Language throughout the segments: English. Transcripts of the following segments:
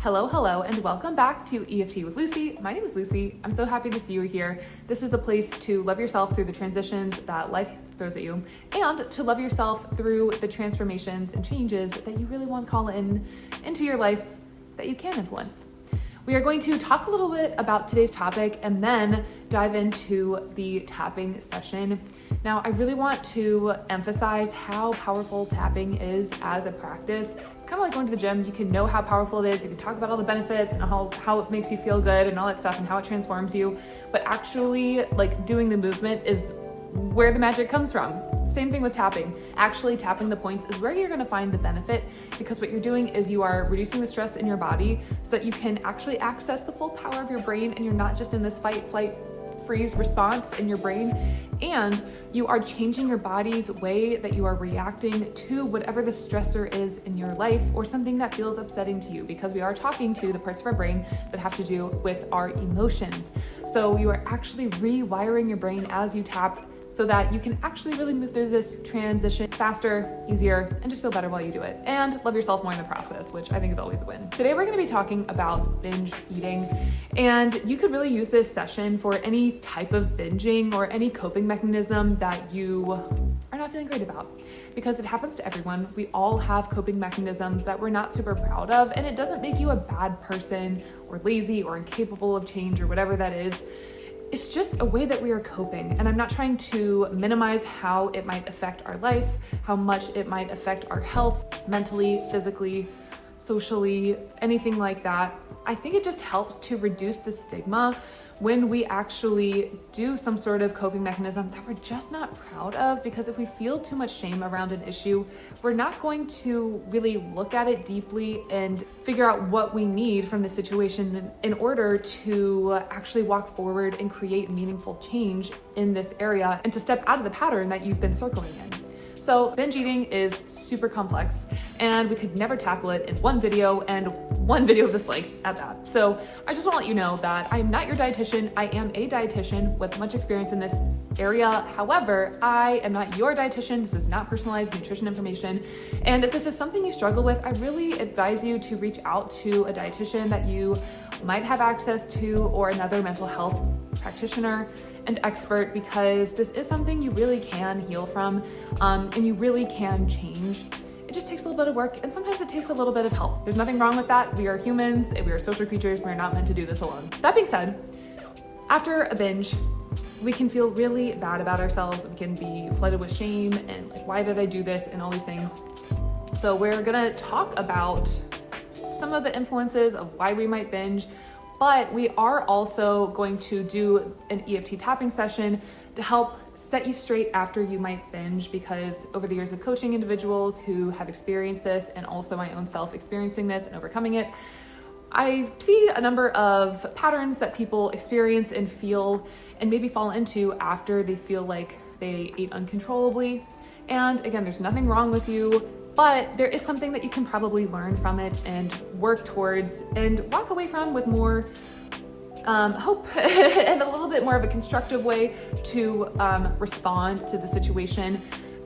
Hello, and welcome back to EFT with Lucy. My name is Lucy. I'm so happy to see you here. This is the place to love yourself through the transitions that life throws at you, and to love yourself through the transformations and changes that you really want to call into your life that you can influence. We are going to talk a little bit about today's topic and then dive into the tapping session. Now, I really want to emphasize how powerful tapping is as a practice. It's kind of like going to the gym. You can know how powerful it is. You can talk about all the benefits and how it makes you feel good and all that stuff and how it transforms you. But actually, like, doing the movement is where the magic comes from. Same thing with tapping. Actually, tapping the points is where you're going to find the benefit, because what you're doing is you are reducing the stress in your body so that you can actually access the full power of your brain, and you're not just in this fight, flight, freeze response in your brain, and you are changing your body's way that you are reacting to whatever the stressor is in your life or something that feels upsetting to you, because we are talking to the parts of our brain that have to do with our emotions. So you are actually rewiring your brain as you tap, so that you can actually really move through this transition faster, easier, and just feel better while you do it. And love yourself more in the process, which I think is always a win. Today, we're gonna be talking about binge eating. And you could really use this session for any type of binging or any coping mechanism that you are not feeling great about, because it happens to everyone. We all have coping mechanisms that we're not super proud of, and it doesn't make you a bad person or lazy or incapable of change or whatever that is. It's just a way that we are coping. And I'm not trying to minimize how it might affect our life, how much it might affect our health, mentally, physically, socially, anything like that. I think it just helps to reduce the stigma when we actually do some sort of coping mechanism that we're just not proud of, because if we feel too much shame around an issue, we're not going to really look at it deeply and figure out what we need from the situation in order to actually walk forward and create meaningful change in this area and to step out of the pattern that you've been circling in. So binge eating is super complex, and we could never tackle it in one video, and one video of this length at that. So I just want to let you know that I am not your dietitian. I am a dietitian with much experience in this area. However, I am not your dietitian. This is not personalized nutrition information. And if this is something you struggle with, I really advise you to reach out to a dietitian that you might have access to, or another mental health practitioner and expert, because this is something you really can heal from, and you really can change. It just takes a little bit of work, and sometimes it takes a little bit of help. There's nothing wrong with that. We are humans, we are social creatures, we're not meant to do this alone. That being said, after a binge, we can feel really bad about ourselves. We can be flooded with shame and like, why did I do this, and all these things. So we're gonna talk about some of the influences of why we might binge, but we are also going to do an EFT tapping session to help set you straight after you might binge, because over the years of coaching individuals who have experienced this, and also my own self experiencing this and overcoming it, I see a number of patterns that people experience and feel and maybe fall into after they feel like they ate uncontrollably. And again, there's nothing wrong with you, but there is something that you can probably learn from it and work towards and walk away from with more hope and a little bit more of a constructive way to respond to the situation,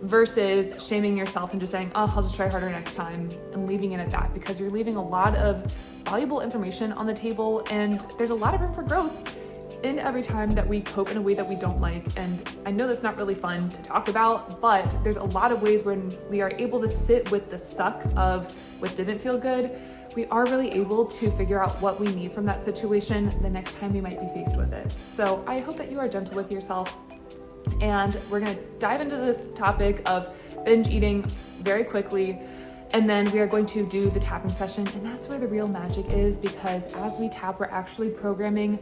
versus shaming yourself and just saying, oh, I'll just try harder next time, and leaving it at that, because you're leaving a lot of valuable information on the table, and there's a lot of room for growth in every time that we cope in a way that we don't like. And I know that's not really fun to talk about, but there's a lot of ways when we are able to sit with the suck of what didn't feel good. We are really able to figure out what we need from that situation the next time we might be faced with it. So I hope that you are gentle with yourself, and we're gonna dive into this topic of binge eating very quickly. And then we are going to do the tapping session, and that's where the real magic is, because as we tap, we're actually programming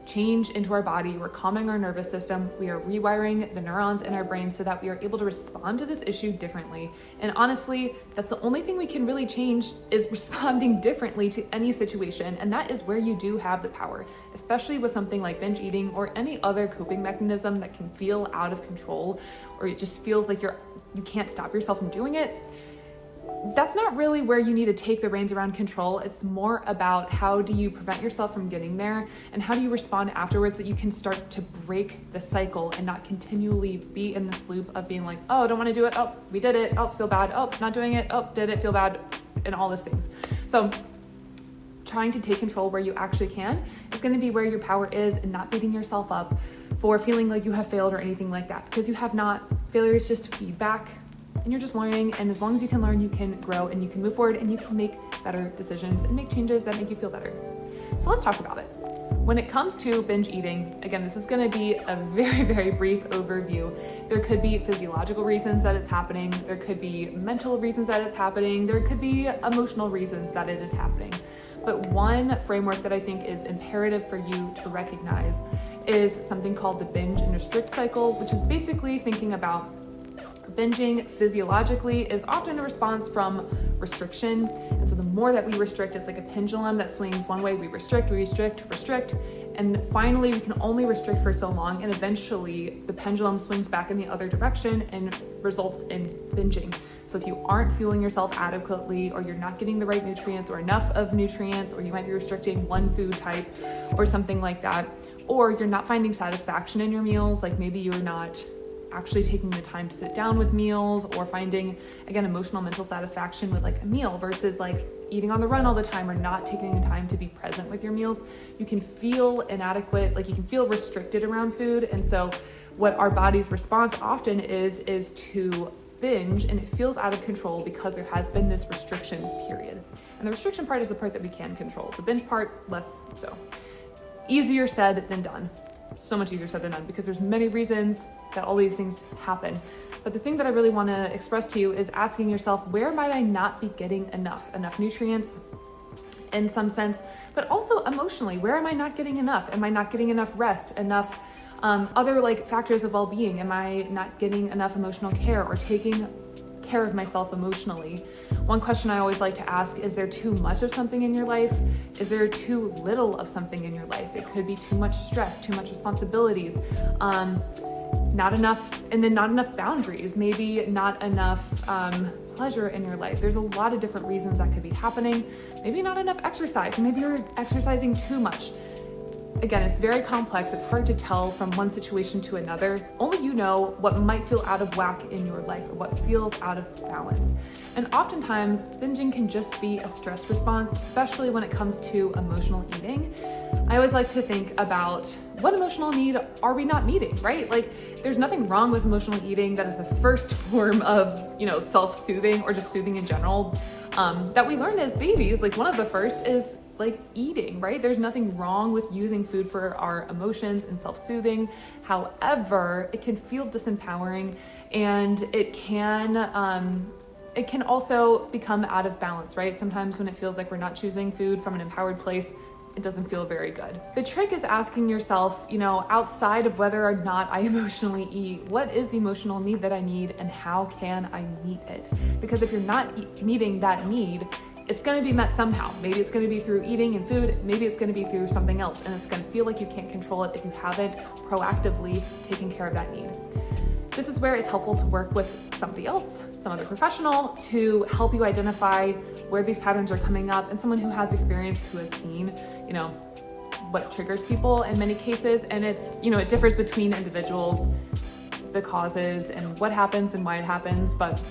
change into our body. We're calming our nervous system. We are rewiring the neurons in our brain so that we are able to respond to this issue differently. And honestly, that's the only thing we can really change, is responding differently to any situation. And that is where you do have the power, especially with something like binge eating or any other coping mechanism that can feel out of control, or it just feels like you can't stop yourself from doing it. That's not really where you need to take the reins around control. It's more about how do you prevent yourself from getting there, and how do you respond afterwards so that you can start to break the cycle and not continually be in this loop of being like, oh, I don't want to do it. Oh, we did it. Oh, feel bad. Oh, not doing it. Oh, did it, feel bad, and all those things. So trying to take control where you actually can is going to be where your power is, and not beating yourself up for feeling like you have failed or anything like that, because you have not. Failure is just feedback, and you're just learning. And as long as you can learn, you can grow and you can move forward and you can make better decisions and make changes that make you feel better. So let's talk about it. When it comes to binge eating, again, this is going to be a very, very brief overview. There could be physiological reasons that it's happening. There could be mental reasons that it's happening. There could be emotional reasons that it is happening. But one framework that I think is imperative for you to recognize is something called the binge and restrict cycle, which is basically thinking about binging physiologically is often a response from restriction. And so the more that we restrict, it's like a pendulum that swings one way. We restrict, restrict. And finally, we can only restrict for so long. And eventually the pendulum swings back in the other direction and results in binging. So if you aren't fueling yourself adequately, or you're not getting the right nutrients or enough of nutrients, or you might be restricting one food type or something like that, or you're not finding satisfaction in your meals, like maybe you're not actually taking the time to sit down with meals, or finding, again, emotional, mental satisfaction with like a meal versus like eating on the run all the time, or not taking the time to be present with your meals, you can feel inadequate, like you can feel restricted around food. And so what our body's response often is to binge, and it feels out of control because there has been this restriction period. And the restriction part is the part that we can control. The binge part, less so. Easier said than done. So much easier said than done, because there's many reasons that all these things happen. But the thing that I really want to express to you is asking yourself, where might I not be getting enough nutrients in some sense, but also emotionally, where am I not getting enough? Am I not getting enough rest, enough other like factors of well-being? Am I not getting enough emotional care or taking care of myself emotionally? One question I always like to ask, is there too much of something in your life? Is there too little of something in your life? It could be too much stress, too much responsibilities, not enough, and then not enough boundaries, maybe not enough pleasure in your life. There's a lot of different reasons that could be happening. Maybe not enough exercise, maybe you're exercising too much. Again, it's very complex. It's hard to tell from one situation to another. Only you know what might feel out of whack in your life, or what feels out of balance. And oftentimes, binging can just be a stress response, especially when it comes to emotional eating. I always like to think about, what emotional need are we not meeting, right? Like, there's nothing wrong with emotional eating. That is the first form of, self-soothing, or just soothing in general, that we learn as babies. Like, one of the first is like eating, right? There's nothing wrong with using food for our emotions and self-soothing. However, it can feel disempowering, and it can also become out of balance, right? Sometimes when it feels like we're not choosing food from an empowered place, it doesn't feel very good. The trick is asking yourself, outside of whether or not I emotionally eat, what is the emotional need that I need, and how can I meet it? Because if you're not meeting that need, it's going to be met somehow. Maybe it's going to be through eating and food. Maybe it's going to be through something else. And it's going to feel like you can't control it if you haven't proactively taken care of that need. This is where it's helpful to work with somebody else, some other professional, to help you identify where these patterns are coming up, and someone who has experience, who has seen, what triggers people in many cases. And it's, it differs between individuals, the causes and what happens and why it happens. But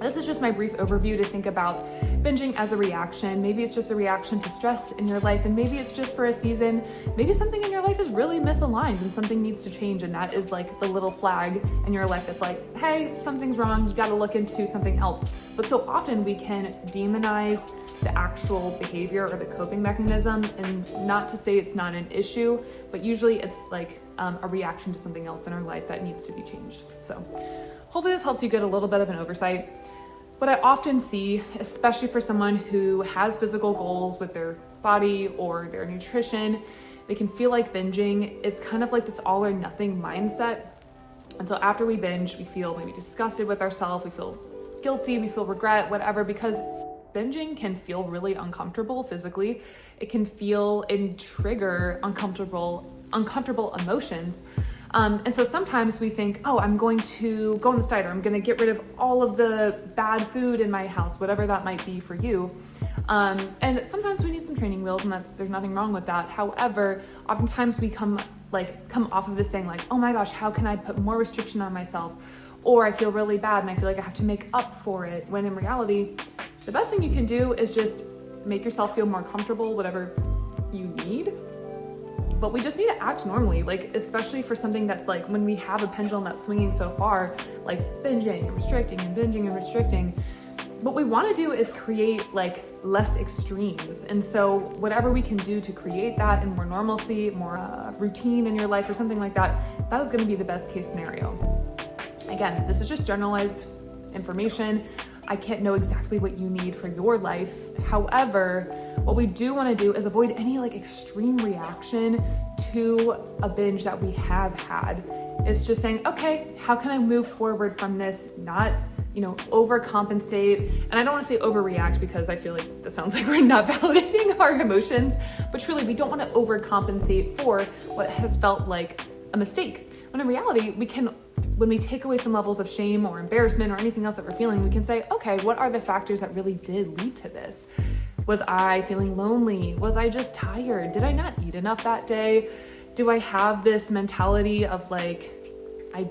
this is just my brief overview to think about binging as a reaction. Maybe it's just a reaction to stress in your life, and maybe it's just for a season. Maybe something in your life is really misaligned and something needs to change, and that is like the little flag in your life that's like, hey, something's wrong, you gotta look into something else. But so often we can demonize the actual behavior or the coping mechanism, and not to say it's not an issue, but usually it's like a reaction to something else in our life that needs to be changed. So hopefully this helps you get a little bit of an oversight. What I often see, especially for someone who has physical goals with their body or their nutrition, they can feel like binging. It's kind of like this all or nothing mindset. And so after we binge, we feel maybe disgusted with ourselves, we feel guilty, we feel regret, whatever, because binging can feel really uncomfortable physically. It can feel and trigger uncomfortable emotions. And so sometimes we think, oh, I'm going to go on this diet, or I'm going to get rid of all of the bad food in my house, whatever that might be for you. And sometimes we need some training wheels, and there's nothing wrong with that. However, oftentimes we come off of this saying like, oh my gosh, how can I put more restriction on myself? Or I feel really bad and I feel like I have to make up for it. When in reality, the best thing you can do is just make yourself feel more comfortable, whatever you need. But we just need to act normally, like especially for something that's like when we have a pendulum that's swinging so far, like binging and restricting and binging and restricting. What we want to do is create like less extremes. And so whatever we can do to create that and more normalcy, more routine in your life or something like that, that is going to be the best case scenario. Again, this is just generalized information. I can't know exactly what you need for your life. However, what we do want to do is avoid any like extreme reaction to a binge that we have had. It's just saying, okay, how can I move forward from this? Not, overcompensate. And I don't want to say overreact because I feel like that sounds like we're not validating our emotions, but truly we don't want to overcompensate for what has felt like a mistake. When in reality, when we take away some levels of shame or embarrassment or anything else that we're feeling, we can say, okay, what are the factors that really did lead to this? Was I feeling lonely? Was I just tired? Did I not eat enough that day? Do I have this mentality of like, I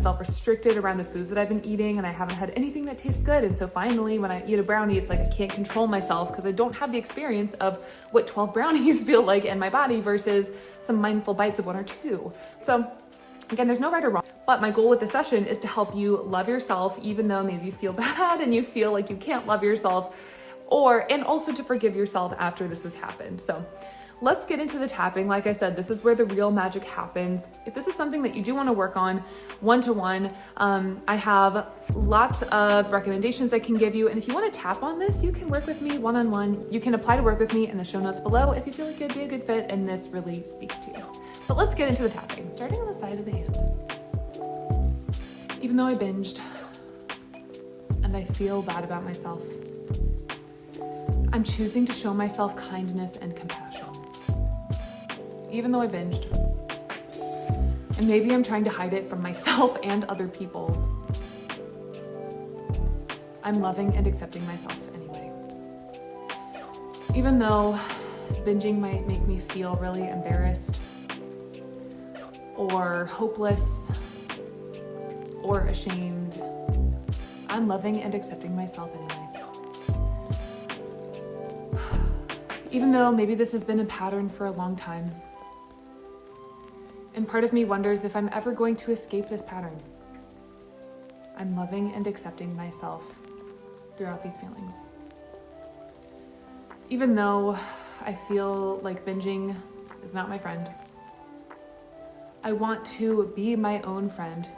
felt restricted around the foods that I've been eating and I haven't had anything that tastes good. And so finally, when I eat a brownie, it's like I can't control myself because I don't have the experience of what 12 brownies feel like in my body versus some mindful bites of 1 or 2. So again, there's no right or wrong, but my goal with this session is to help you love yourself, even though maybe you feel bad and you feel like you can't love yourself, and also to forgive yourself after this has happened. So let's get into the tapping. Like I said, this is where the real magic happens. If this is something that you do want to work on one-to-one, I have lots of recommendations I can give you. And if you want to tap on this, you can work with me one-on-one. You can apply to work with me in the show notes below if you feel like it'd be a good fit and this really speaks to you. But let's get into the tapping, starting on the side of the hand. Even though I binged and I feel bad about myself, I'm choosing to show myself kindness and compassion. Even though I binged, and maybe I'm trying to hide it from myself and other people, I'm loving and accepting myself anyway. Even though binging might make me feel really embarrassed or hopeless or ashamed, I'm loving and accepting myself anyway. Even though maybe this has been a pattern for a long time, and part of me wonders if I'm ever going to escape this pattern, I'm loving and accepting myself throughout these feelings. Even though I feel like binging is not my friend, I want to be my own friend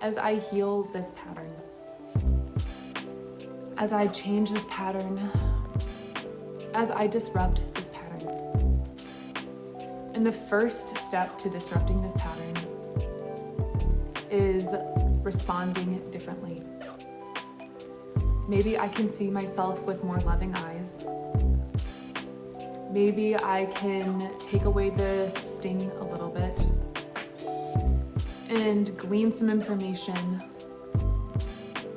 as I heal this pattern, as I change this pattern, as I disrupt this pattern. And the first step to disrupting this pattern is responding differently. Maybe I can see myself with more loving eyes. Maybe I can take away the sting a little bit and glean some information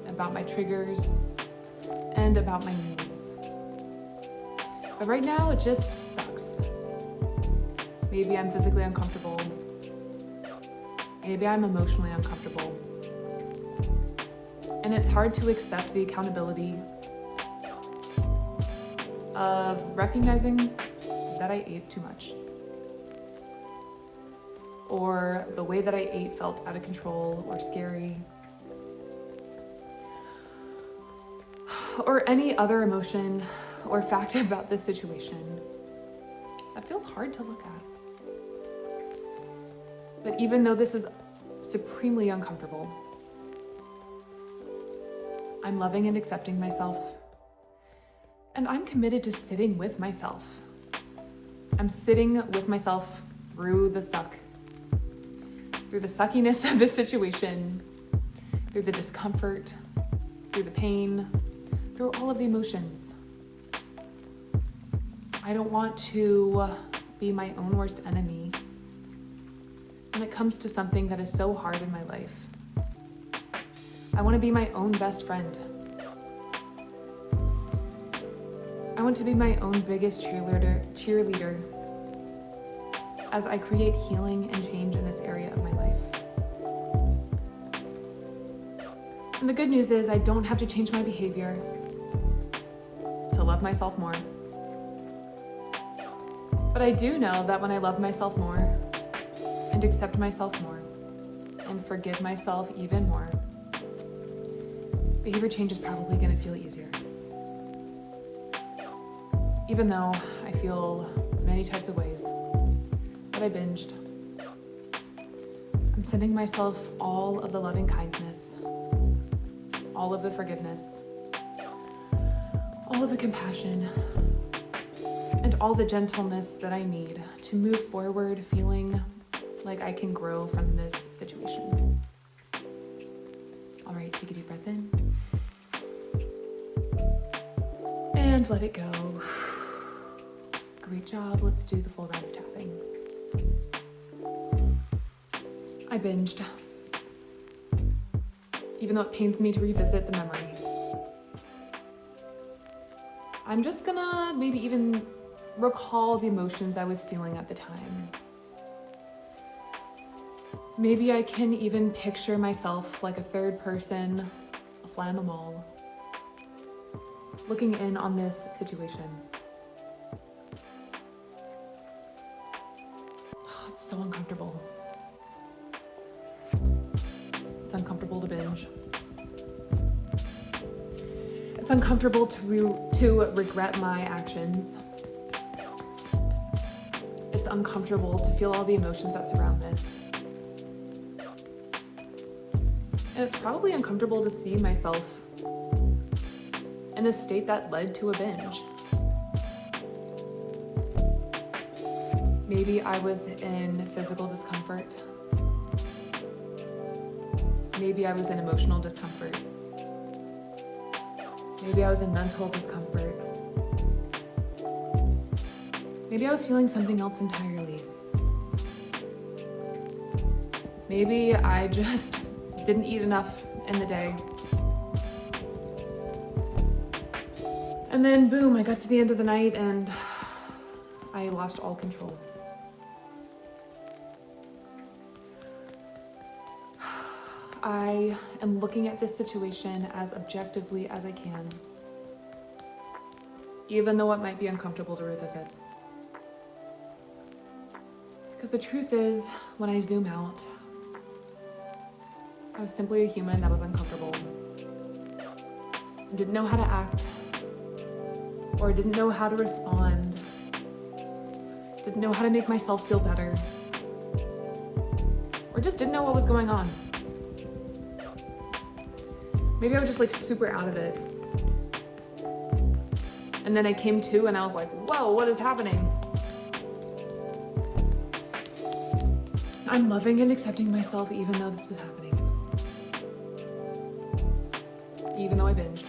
about my triggers and about my needs. But right now, it just sucks. Maybe I'm physically uncomfortable. Maybe I'm emotionally uncomfortable. And it's hard to accept the accountability of recognizing that I ate too much. Or the way that I ate felt out of control or scary. Or any other emotion or fact about this situation that feels hard to look at. But even though this is supremely uncomfortable, I'm loving and accepting myself, and I'm committed to sitting with myself. I'm sitting with myself through the suck, through the suckiness of this situation, through the discomfort, through the pain, through all of the emotions. I don't want to be my own worst enemy when it comes to something that is so hard in my life. I want to be my own best friend. I want to be my own biggest cheerleader as I create healing and change in this area of my life. And the good news is I don't have to change my behavior. love myself more. But I do know that when I love myself more and accept myself more and forgive myself even more, behavior change is probably going to feel easier. Even though I feel many types of ways that I binged, I'm sending myself all of the loving kindness, all of the forgiveness, all of the compassion, and all the gentleness that I need to move forward feeling like I can grow from this situation. All right, take a deep breath in. And let it go. Great job. Let's do the full round of tapping. I binged, even though it pains me to revisit the memory. I'm just gonna maybe even recall the emotions I was feeling at the time. Maybe I can even picture myself like a third person, a fly on the wall, looking in on this situation. Oh, it's so uncomfortable. It's uncomfortable to binge. It's uncomfortable to regret my actions. It's uncomfortable to feel all the emotions that surround this. And it's probably uncomfortable to see myself in a state that led to a binge. Maybe I was in physical discomfort. Maybe I was in emotional discomfort. Maybe I was in mental discomfort. Maybe I was feeling something else entirely. Maybe I just didn't eat enough in the day. And then boom, I got to the end of the night and I lost all control. I am looking at this situation as objectively as I can, even though it might be uncomfortable to revisit. Because the truth is, when I zoom out, I was simply a human that was uncomfortable, and didn't know how to act, or didn't know how to respond, didn't know how to make myself feel better, or just didn't know what was going on. Maybe I was just like super out of it. And then I came to and I was like, whoa, what is happening? I'm loving and accepting myself even though this was happening. Even though I binged.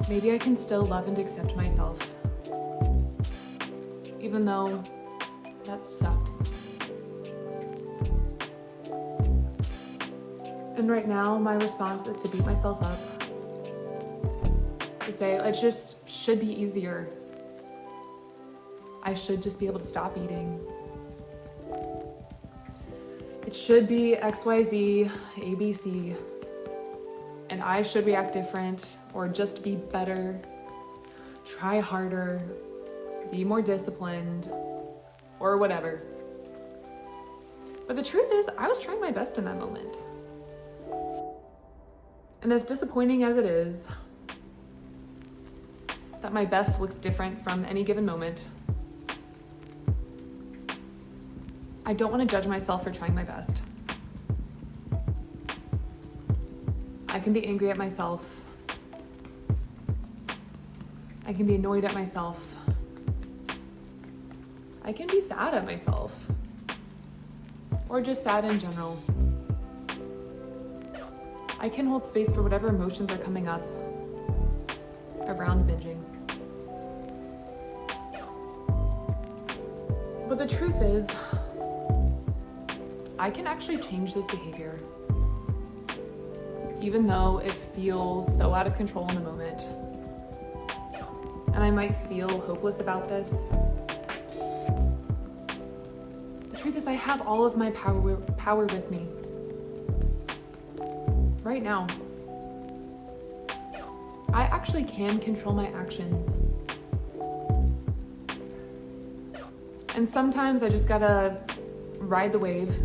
Maybe I can still love and accept myself. Even though that sucked. And right now, my response is to beat myself up. To say, it just should be easier. I should just be able to stop eating. It should be XYZ, ABC, and I should react different or just be better, try harder, be more disciplined, or whatever. But the truth is, I was trying my best in that moment. And as disappointing as it is, that my best looks different from any given moment, I don't want to judge myself for trying my best. I can be angry at myself. I can be annoyed at myself. I can be sad at myself. Or just sad in general. I can hold space for whatever emotions are coming up around binging. But the truth is, I can actually change this behavior, even though it feels so out of control in the moment. And I might feel hopeless about this. The truth is, I have all of my power with me. Right now, I actually can control my actions. And sometimes I just gotta ride the wave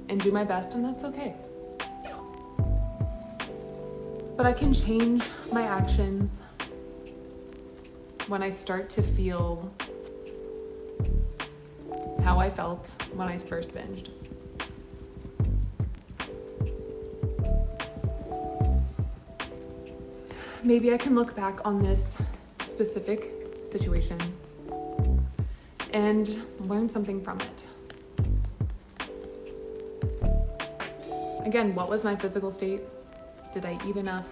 and do my best, and that's okay. But I can change my actions when I start to feel how I felt when I first binged. Maybe I can look back on this specific situation and learn something from it. Again, what was my physical state? Did I eat enough?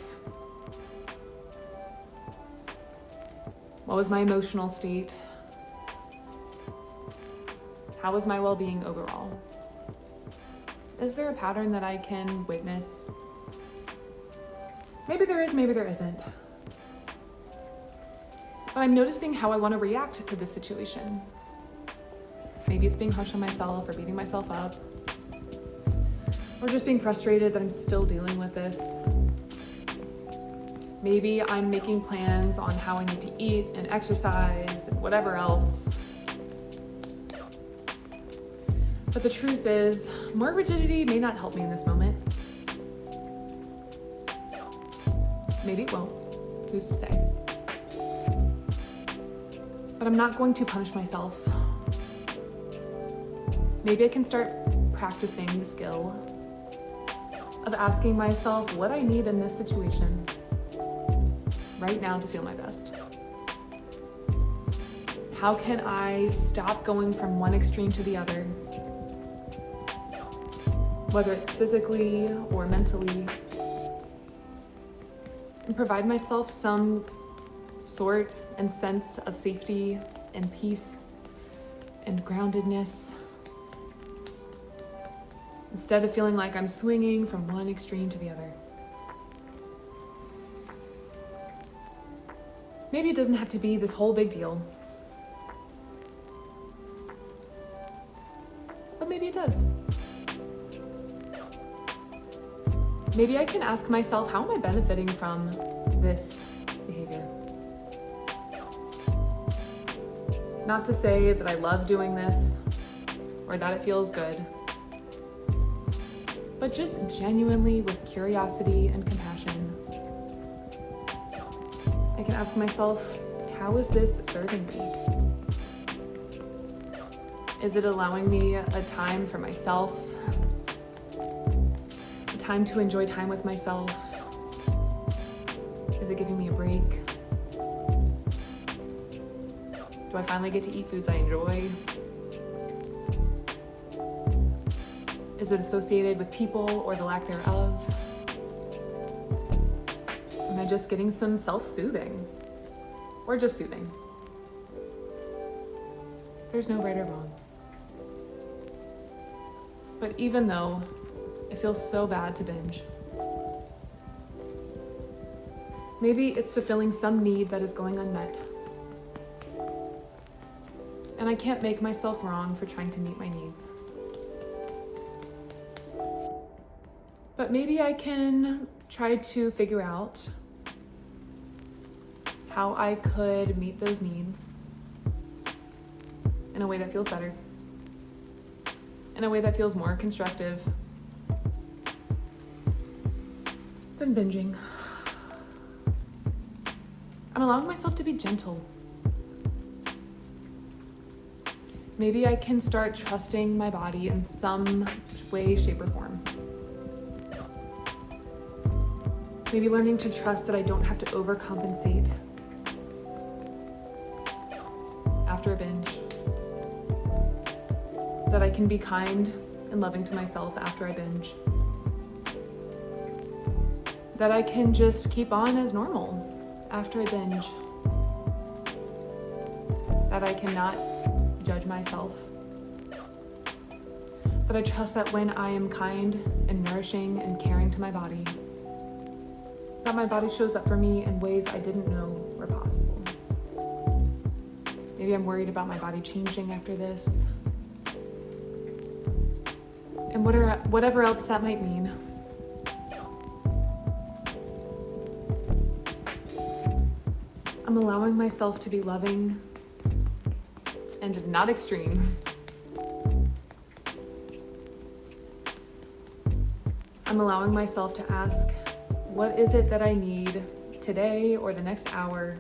What was my emotional state? How was my well-being overall? Is there a pattern that I can witness? Maybe there is, maybe there isn't. But I'm noticing how I want to react to this situation. Maybe it's being harsh on myself or beating myself up, or just being frustrated that I'm still dealing with this. Maybe I'm making plans on how I need to eat and exercise and whatever else. But the truth is, more rigidity may not help me in this moment. Maybe it won't. Who's to say? But I'm not going to punish myself. Maybe I can start practicing the skill of asking myself what I need in this situation right now to feel my best. How can I stop going from one extreme to the other, whether it's physically or mentally, and provide myself some sort and sense of safety and peace and groundedness, instead of feeling like I'm swinging from one extreme to the other. Maybe it doesn't have to be this whole big deal, but maybe it does. Maybe I can ask myself, how am I benefiting from this behavior? Not to say that I love doing this or that it feels good, but just genuinely with curiosity and compassion. I can ask myself, how is this serving me? Is it allowing me a time for myself? A time to enjoy time with myself? Is it giving me a break? Do I finally get to eat foods I enjoy? Is it associated with people or the lack thereof? Am I just getting some self-soothing? Or just soothing? There's no right or wrong. But even though it feels so bad to binge, maybe it's fulfilling some need that is going unmet. And I can't make myself wrong for trying to meet my needs. But maybe I can try to figure out how I could meet those needs in a way that feels better, in a way that feels more constructive than binging. I'm allowing myself to be gentle. Maybe I can start trusting my body in some way, shape, or form. Maybe learning to trust that I don't have to overcompensate after a binge. That I can be kind and loving to myself after I binge. That I can just keep on as normal after I binge. That I cannot judge myself. That I trust that when I am kind and nourishing and caring to my body, that my body shows up for me in ways I didn't know were possible. Maybe I'm worried about my body changing after this. And whatever else that might mean. I'm allowing myself to be loving and not extreme. I'm allowing myself to ask, what is it that I need today or the next hour?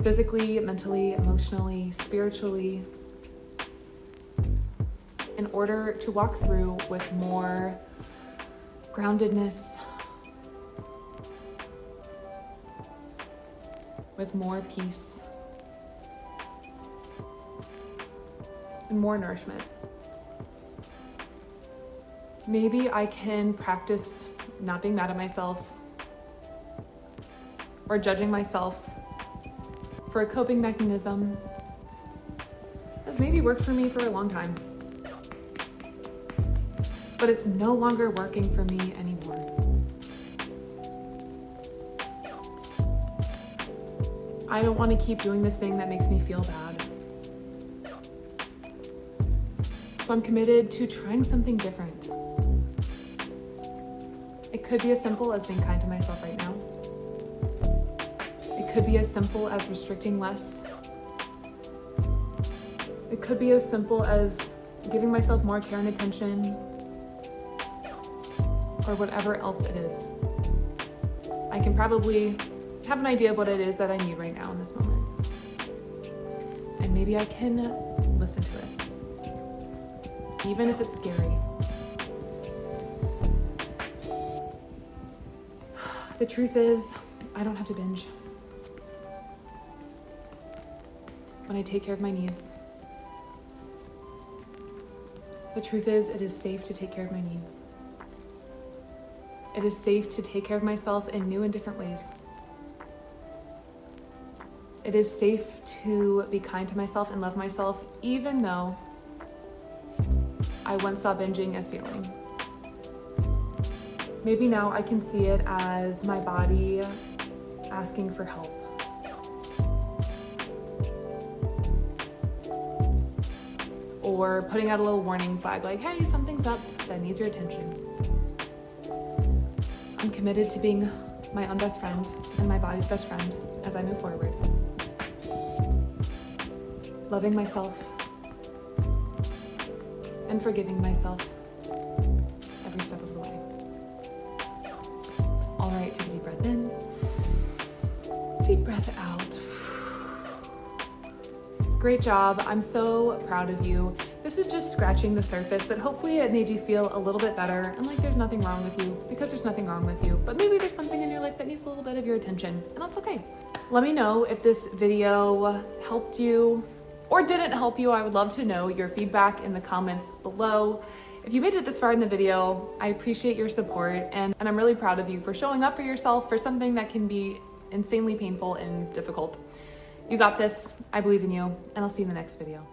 Physically, mentally, emotionally, spiritually, in order to walk through with more groundedness, with more peace, and more nourishment. Maybe I can practice not being mad at myself or judging myself for a coping mechanism that's maybe worked for me for a long time, but it's no longer working for me anymore. I don't want to keep doing this thing that makes me feel bad. So I'm committed to trying something different. It could be as simple as being kind to myself right now. It could be as simple as restricting less. It could be as simple as giving myself more care and attention, or whatever else it is. I can probably have an idea of what it is that I need right now in this moment. And maybe I can listen to it, even if it's scary. The truth is, I don't have to binge. When I take care of my needs. The truth is, it is safe to take care of my needs. It is safe to take care of myself in new and different ways. It is safe to be kind to myself and love myself, even though I once saw binging as failing. Maybe now I can see it as my body asking for help. Or putting out a little warning flag like, hey, something's up that needs your attention. I'm committed to being my own best friend and my body's best friend as I move forward. Loving myself and forgiving myself every step of the way. All right, take a deep breath in, deep breath out. Great job. I'm so proud of you. This is just scratching the surface, but hopefully it made you feel a little bit better and like there's nothing wrong with you, because there's nothing wrong with you, but maybe there's something in your life that needs a little bit of your attention, and that's okay. Let me know if this video helped you or didn't help you. I would love to know your feedback in the comments below. If you made it this far in the video, I appreciate your support, and I'm really proud of you for showing up for yourself for something that can be insanely painful and difficult. You got this. I believe in you, and I'll see you in the next video.